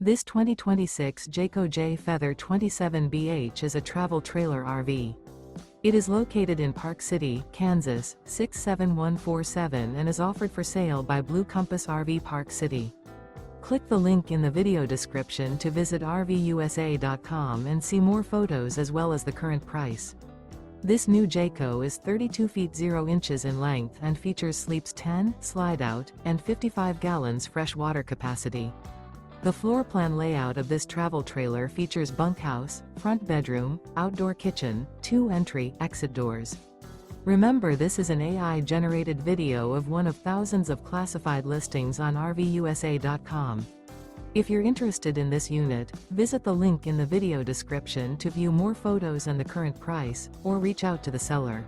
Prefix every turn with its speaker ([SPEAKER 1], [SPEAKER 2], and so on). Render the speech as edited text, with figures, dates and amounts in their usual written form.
[SPEAKER 1] This 2026 Jayco Jay Feather 27BH is a travel trailer RV. It is located in Park City, Kansas, 67147 and is offered for sale by Blue Compass RV Park City. Click the link in the video description to visit RVUSA.com and see more photos as well as the current price. This new Jayco is 32 feet 0 inches in length and features sleeps 10, slide-out, and 55 gallons fresh water capacity. The floor plan layout of this travel trailer features bunkhouse, front bedroom, outdoor kitchen, 2 entry/exit doors. Remember, this is an AI-generated video of one of thousands of classified listings on RVUSA.com. If you're interested in this unit, visit the link in the video description to view more photos and the current price, or reach out to the seller.